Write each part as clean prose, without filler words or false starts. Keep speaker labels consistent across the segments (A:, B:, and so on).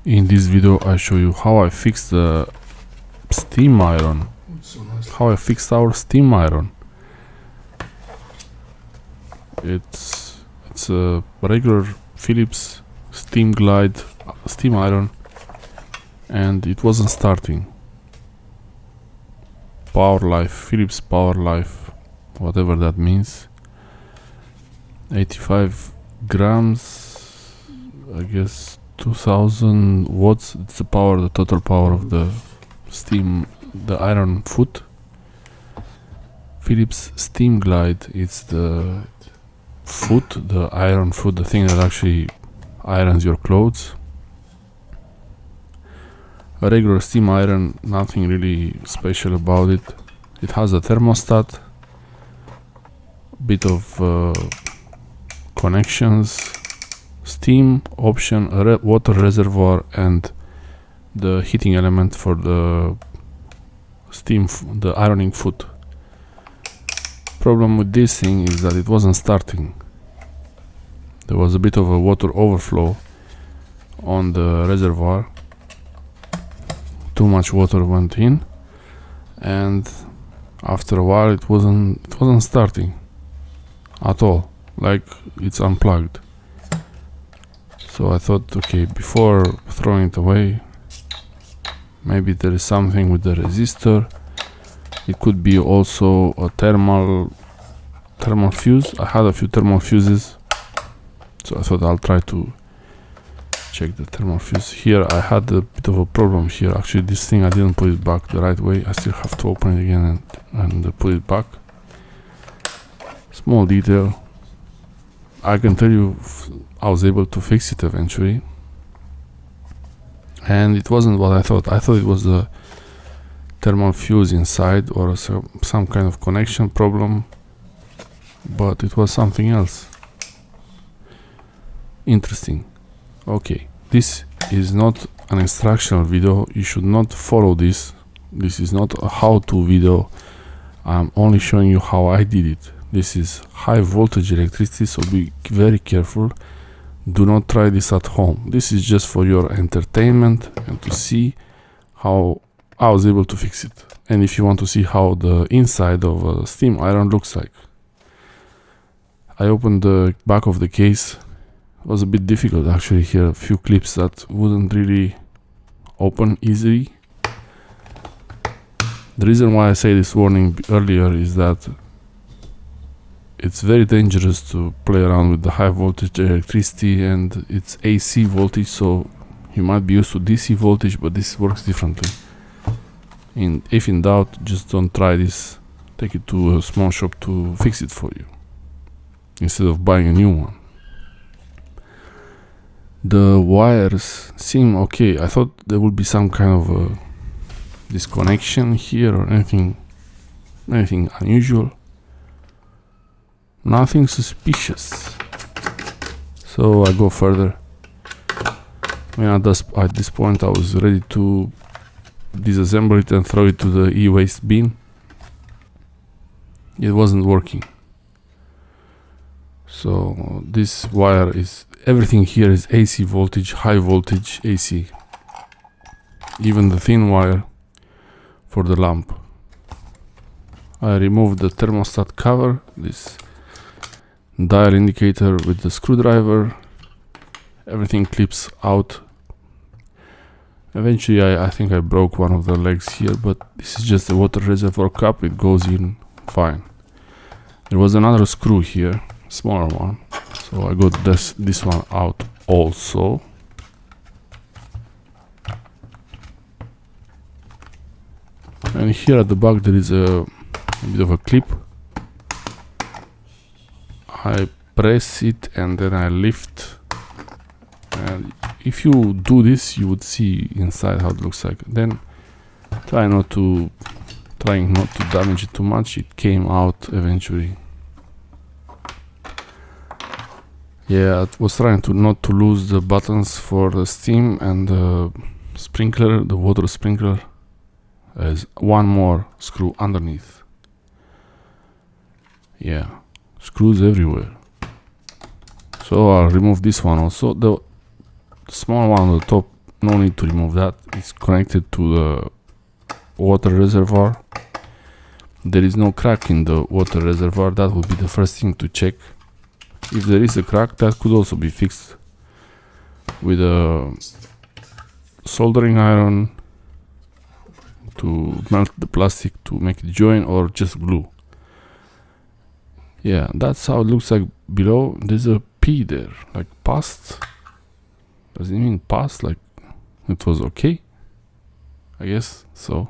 A: In this video I show you how I fixed the steam iron. How I fixed our steam iron. It's a regular Philips SteamGlide steam iron, and it wasn't starting. Philips PowerLife, whatever that means. 85 grams, I guess 2000 watts. It's the power, the total power of the steam, the iron foot. Philips SteamGlide, it's the foot, the iron foot, the thing that actually irons your clothes. A regular steam iron, nothing really special about it. It has a thermostat, bit of connections, steam option, a water reservoir, and the heating element for the steam, the ironing foot. Problem with this thing is that it wasn't starting. There was a bit of a water overflow on the reservoir. Too much water went in, and after a while it wasn't starting at all, like it's unplugged. So I thought, okay, before throwing it away, maybe there is something with the resistor. It could be also a thermal fuse. I had a few thermal fuses, so I thought I'll try to check the thermal fuse. Here I had a bit of a problem here. Actually, this thing, I didn't put it back the right way. I still have to open it again and put it back. Small detail. I can tell you I was able to fix it eventually, and it wasn't what I thought. I thought it was a thermal fuse inside or some kind of connection problem, but it was something else. Interesting. Okay, this is not an instructional video. You should not follow this. This is not a how-to video. I'm only showing you how I did it. This is high voltage electricity, so be very careful. Do not try this at home. This is just for your entertainment and to see how I was able to fix it. And if you want to see how the inside of a steam iron looks like. I opened the back of the case. It was a bit difficult actually. Here a few clips that wouldn't really open easily. The reason why I say this warning earlier is that it's very dangerous to play around with the high voltage electricity, and it's AC voltage, so you might be used to DC voltage, but this works differently. And if in doubt, just don't try this. Take it to a small shop to fix it for you instead of buying a new one. The wires seem okay. I thought there would be some kind of a disconnection here or anything unusual. Nothing suspicious. So I go further. I mean, at this point I was ready to disassemble it and throw it to the e-waste bin. It wasn't working. So this wire is, everything here is AC voltage, high voltage AC. Even the thin wire for the lamp. I removed the thermostat cover, this dial indicator with the screwdriver. Everything clips out. Eventually I think I broke one of the legs here, but this is just a water reservoir cap. It goes in fine. There was another screw here, smaller one, so I got this one out also. And here at the back there is a bit of a clip. I press it and then I lift, and if you do this you would see inside how it looks like. Then trying not to damage it too much. It came out eventually. Yeah, I was trying to not to lose the buttons for the steam and the sprinkler, the water sprinkler. There's one more screw underneath. Yeah, screws everywhere. So I'll remove this one also. The small one on the top no need to remove that. It's connected to the water reservoir. There is no crack in the water reservoir. That would be the first thing to check. If there is a crack, that could also be fixed with a soldering iron to melt the plastic to make it join, or just glue. Yeah, that's how it looks like below. There's a P there, like past. Does it mean past, like it was okay? I guess so.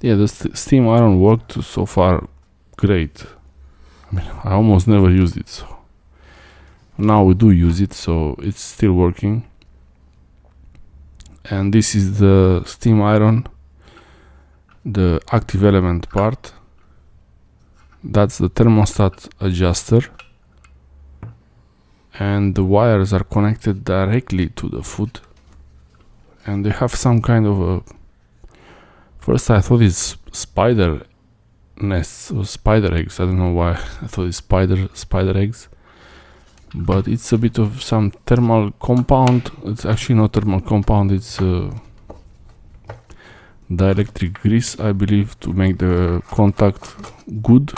A: Yeah, the steam iron worked so far great. I mean, I almost never used it, so now we do use it, so it's still working. And this is the steam iron, the active element part. That's the thermostat adjuster, and the wires are connected directly to the foot, and they have some kind of a, first I thought it's spider nests or spider eggs. I don't know why I thought it's spider eggs, but it's a bit of some thermal compound. It's actually not thermal compound, it's dielectric grease, I believe, to make the contact good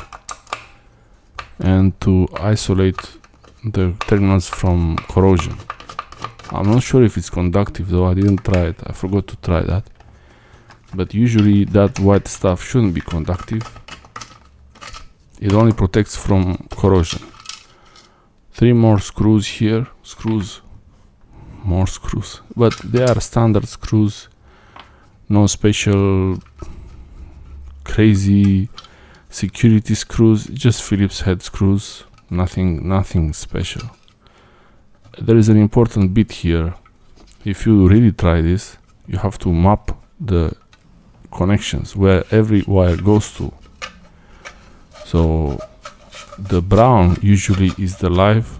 A: and to isolate the terminals from corrosion. I'm not sure if it's conductive though, I didn't try it, I forgot to try that. But usually that white stuff shouldn't be conductive. It only protects from corrosion. 3 more screws here, more screws, but they are standard screws. No special crazy security screws, just Philips head screws, nothing special. There is an important bit here. If you really try this, you have to map the connections where every wire goes to. So the brown usually is the live,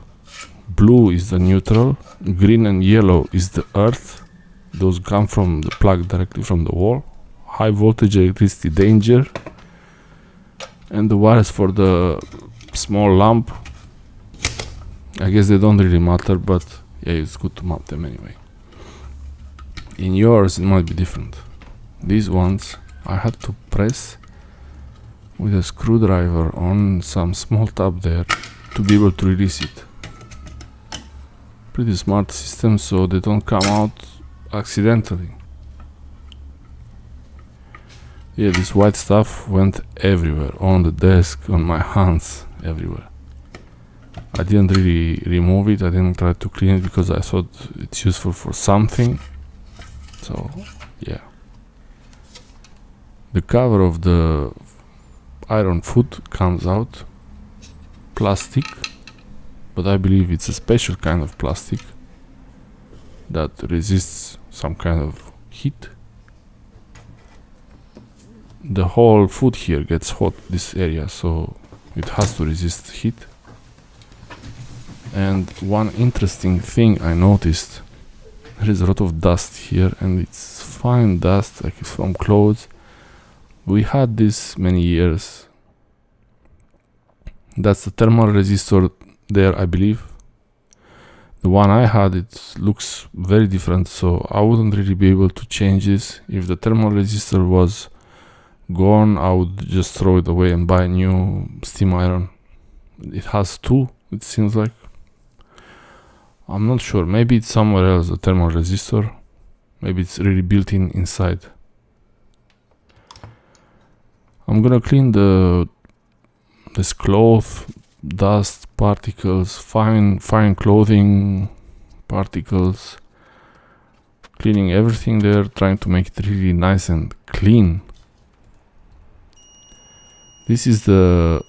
A: blue is the neutral, green and yellow is the earth. Those come from the plug directly from the wall. High voltage electricity danger. And the wires for the small lamp, I guess they don't really matter, but yeah, it's good to map them anyway. In yours it might be different. These ones I had to press with a screwdriver on some small tab there to be able to release it. Pretty smart system, so they don't come out accidentally. Yeah, this white stuff went everywhere, on the desk, on my hands, everywhere. I didn't really remove it, I didn't try to clean it because I thought it's useful for something. So yeah, the cover of the iron foot comes out, plastic, but I believe it's a special kind of plastic that resists some kind of heat. The whole foot here gets hot, this area, so it has to resist heat. And one interesting thing I noticed, there is a lot of dust here, and it's fine dust, like it's from clothes. We had this many years. That's the thermal resistor there, I believe. The one I had, it looks very different, so I wouldn't really be able to change this. If the thermal resistor was gone, I would just throw it away and buy a new steam iron. It has 2, it seems like. I'm not sure, maybe it's somewhere else, the thermal resistor. Maybe it's really built in inside. I'm gonna clean this cloth, dust, particles, fine clothing particles, cleaning everything there, trying to make it really nice and clean. This is the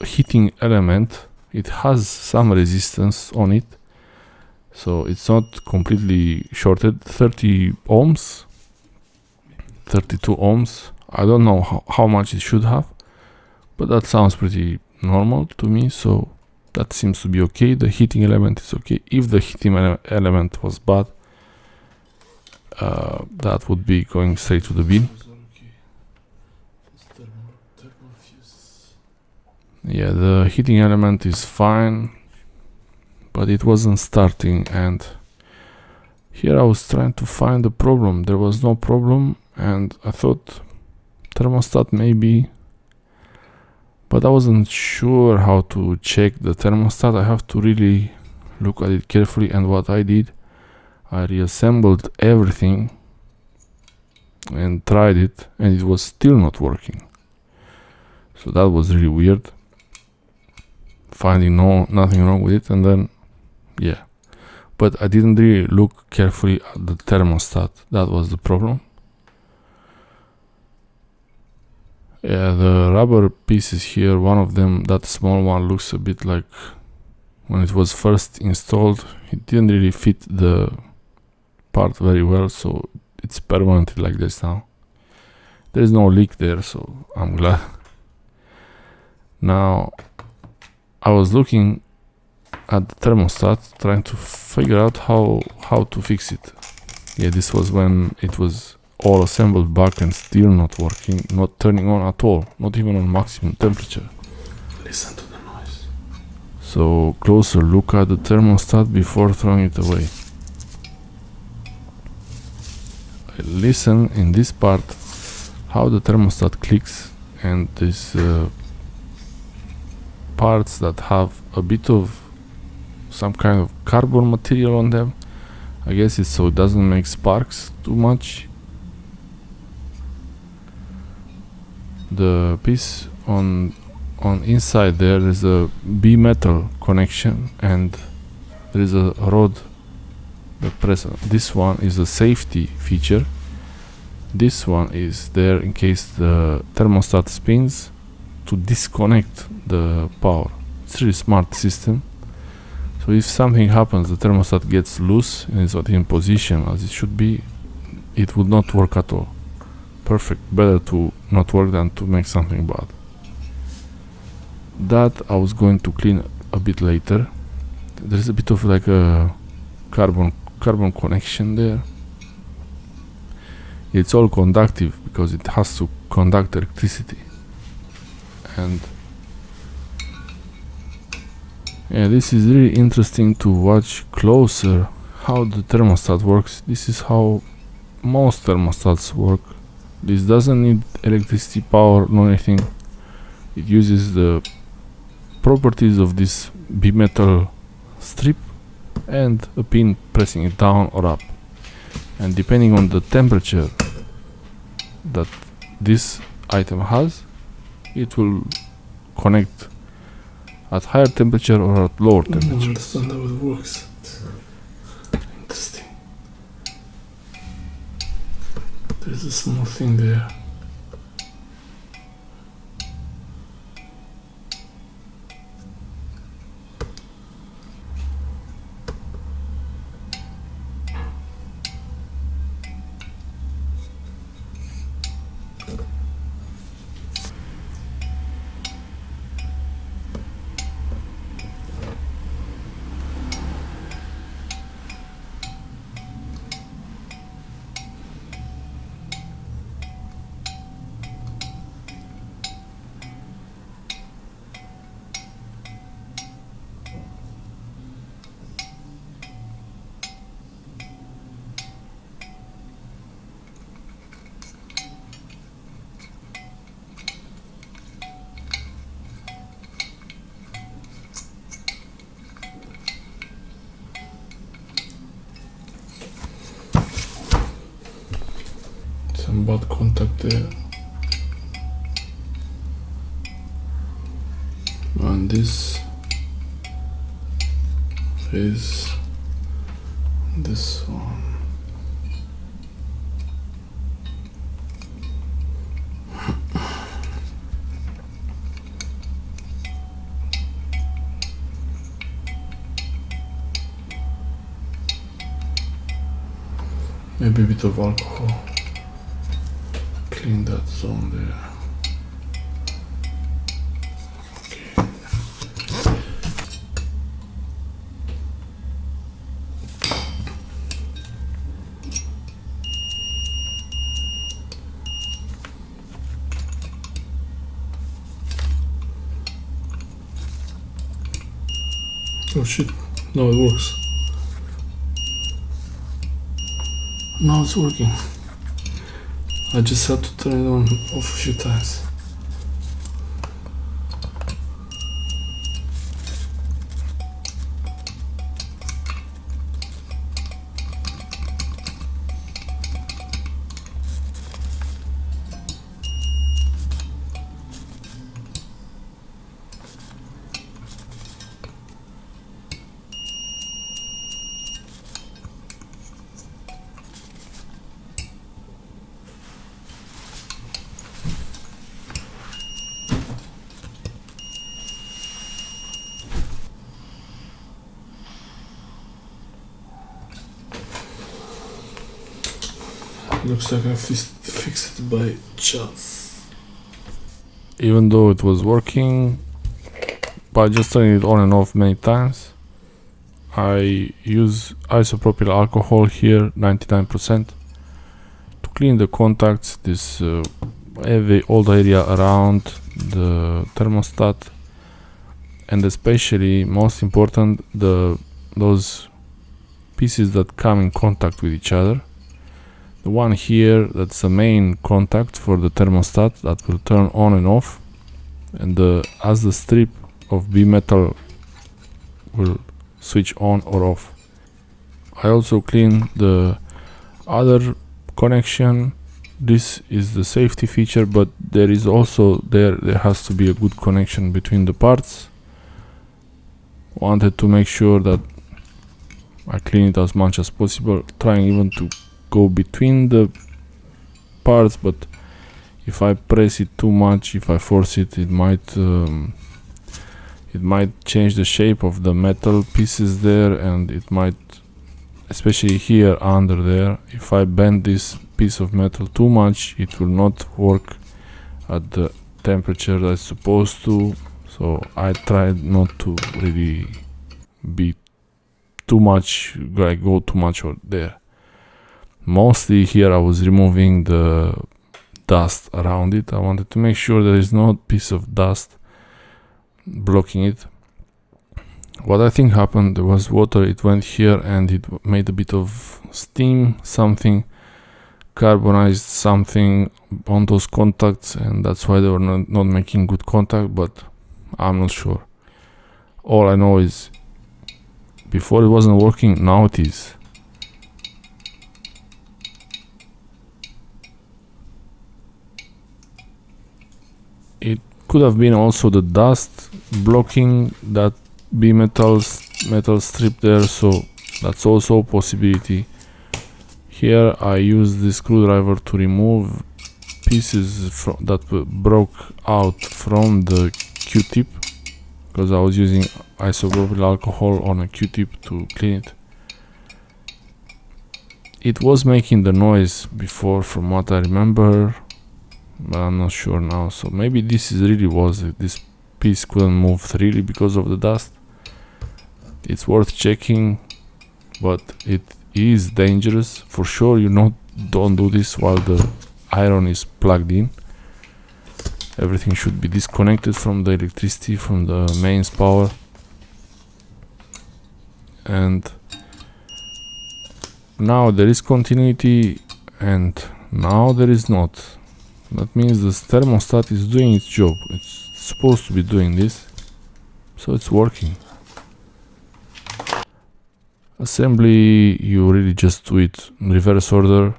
A: heating element. It has some resistance on it, so it's not completely shorted. 30 ohms, 32 ohms. I don't know how much it should have, but that sounds pretty normal to me, so that seems to be okay. The heating element is okay. If the heating element was bad, that would be going straight to the bin. Yeah, the heating element is fine, but it wasn't starting, and Here I was trying to find the problem. There was no problem, and I thought thermostat maybe, but I wasn't sure how to check the thermostat. I have to really look at it carefully, and what I did, I reassembled everything and tried it, and it was still not working. So that was really weird, finding nothing wrong with it. And then yeah, but I didn't really look carefully at the thermostat. That was the problem. Yeah, the rubber pieces here, one of them, that small one, looks a bit like when it was first installed, it didn't really fit the part very well, so it's permanently like this now. There is no leak there, so I'm glad. Now I was looking at the thermostat, trying to figure out how to fix it. Yeah, this was when it was all assembled back and still not working, not turning on at all, not even on maximum temperature.
B: Listen to the noise.
A: So closer look at the thermostat before throwing it away. I listen in this part how the thermostat clicks, and these parts that have a bit of some kind of carbon material on them. I guess it's so it doesn't make sparks too much. The piece on inside there's a B-metal connection, and there is a rod that press. This one is a safety feature. This one is there in case the thermostat spins, to disconnect the power. It's a really smart system. So if something happens, the thermostat gets loose and is not in position as it should be, it would not work at all. Perfect. Better to not work than to make something bad. That I was going to clean a bit later. There's a bit of like a carbon connection there. It's all conductive because it has to conduct electricity. And yeah, this is really interesting to watch closer how the thermostat works. This is how most thermostats work. This doesn't need electricity, power, no anything. It uses the properties of this B-metal strip and a pin pressing it down or up. And depending on the temperature that this item has, it will connect at higher temperature or at lower
B: I don't
A: temperature.
B: understand how it works. Interesting. There's a small thing there. Some bad contact there. And this is this one. Maybe a bit of alcohol. Clean that zone there. Oh shit, no, it works.
A: Now it's working. I just had to turn it on off a few times. Looks like I fixed it by chance. Even though it was working, by just turning it on and off many times, I use isopropyl alcohol here, 99%, to clean the contacts, this every old area around the thermostat, and especially, most important, those pieces that come in contact with each other. The one here, that's the main contact for the thermostat that will turn on and off, and as the strip of B-metal will switch on or off. I also clean the other connection. This is the safety feature, but there is also there has to be a good connection between the parts. Wanted to make sure that I clean it as much as possible, trying even to go between the parts, but if I press it too much, if I force it, it might change the shape of the metal pieces there, and it might, especially here under there, if I bend this piece of metal too much, it will not work at the temperature that it's supposed to. So I tried not to really be too much, like go too much or there. Mostly here I was removing the dust around it. I wanted to make sure there is no piece of dust blocking it. What I think happened, there was water, it went here and it made a bit of steam, something carbonized something on those contacts, and that's why they were not making good contact, but I'm not sure. All I know is before it wasn't working, now it is. It could have been also the dust blocking that metal strip there, so that's also a possibility. Here I use the screwdriver to remove pieces that broke out from the Q-tip, because I was using isopropyl alcohol on a Q-tip to clean it. It was making the noise before, from what I remember, but I'm not sure now. So maybe this piece couldn't move freely because of the dust. It's worth checking, but it is dangerous for sure. Don't do this while the iron is plugged in. Everything should be disconnected from the electricity, from the mains power. And now there is continuity and now there is not. That means the thermostat is doing its job. It's supposed to be doing this, so it's working. Assembly, you really just do it in reverse order,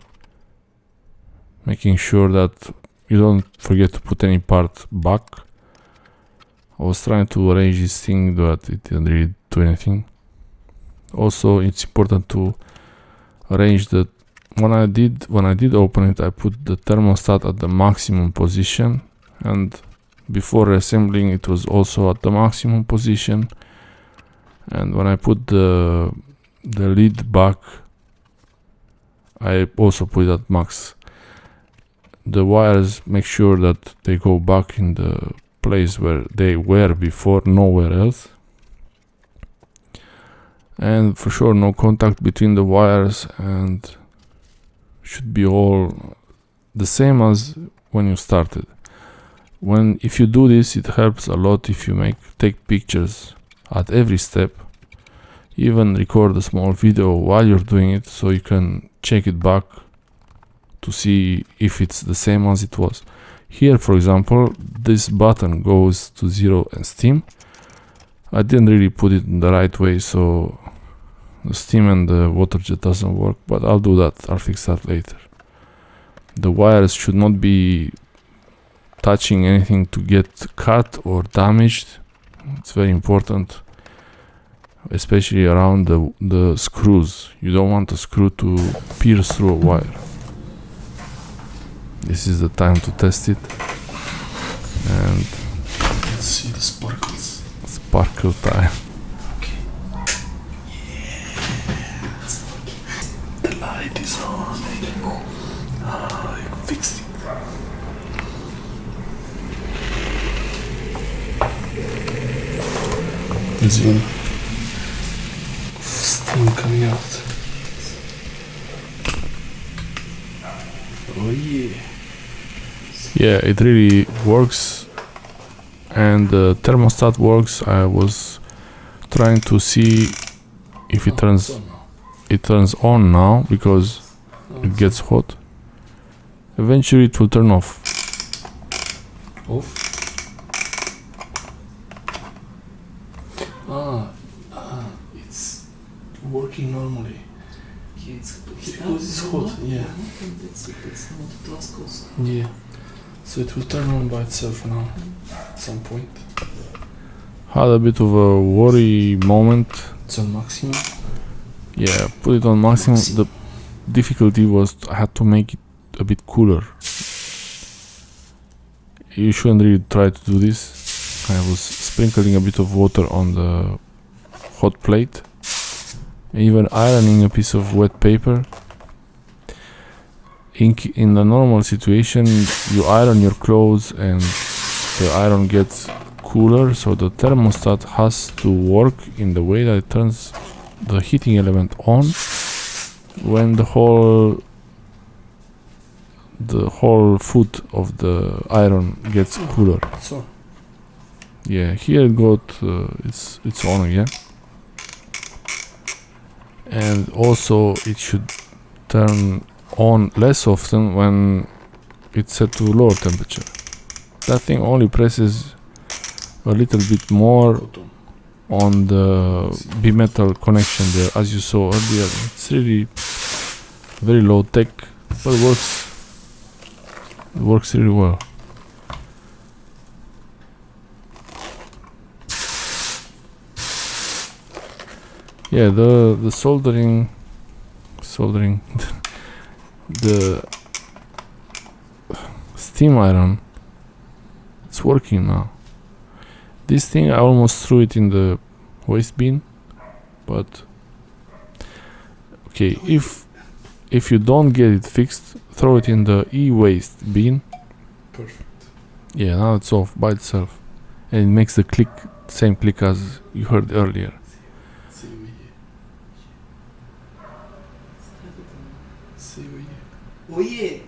A: making sure that you don't forget to put any part back. I was trying to arrange this thing, but it didn't really do anything. Also, it's important to arrange that when I did open it, I put the thermostat at the maximum position, and before assembling it was also at the maximum position. And when I put the lid back, I also put it at max. The wires, make sure that they go back in the place where they were before, nowhere else. And for sure no contact between the wires, and should be all the same as when you started. If you do this, it helps a lot if you take pictures at every step, even record a small video while you're doing it, so you can check it back to see if it's the same as it was. Here, for example, this button goes to 0 and steam. I didn't really put it in the right way, so the steam and the water jet doesn't work, but I'll do that. I'll fix that later. The wires should not be touching anything to get cut or damaged. It's very important, especially around the screws. You don't want a screw to pierce through a wire. This is the time to test it. And
B: Let's see the sparkles.
A: sparkle time.
B: Okay. Yeah. It's working. The light is on. Ah, I fixed it. Zoom. Steam coming out. Oh yeah.
A: Yeah, it really works, and the thermostat works. I was trying to see if it turns on now because it gets hot. Eventually it will turn off.
B: Off. It's working normally.
C: Yeah, it's
B: Because it's hot, yeah.
C: That's how the task goes.
B: Yeah. So it will turn on by itself now at some point.
A: Had a bit of a worry moment.
B: It's on maximum.
A: Yeah, put it on maximum. The difficulty was I had to make it a bit cooler. You shouldn't really try to do this. I was sprinkling a bit of water on the hot plate, even ironing a piece of wet paper. In the normal situation, you iron your clothes and the iron gets cooler, so the thermostat has to work in the way that it turns the heating element on when the whole foot of the iron gets cooler.
B: So
A: Yeah, here it got it's on again, and also it should turn on less often when it's set to lower temperature. That thing only presses a little bit more on the bimetal connection there, as you saw earlier. It's really very low tech, but it works really well. Yeah, the soldering the steam iron, it's working now. This thing I almost threw it in the waste bin, but okay, if you don't get it fixed, throw it in the e-waste bin.
B: perfect.
A: Yeah, now it's off by itself, and it makes the same click as you heard earlier.
B: See we here. See we here.
C: Oh yeah!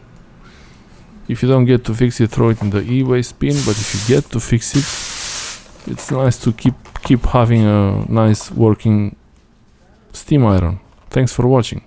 A: If you don't get to fix it, throw it in the e-waste bin, but if you get to fix it, it's nice to keep having a nice working steam iron. Thanks for watching.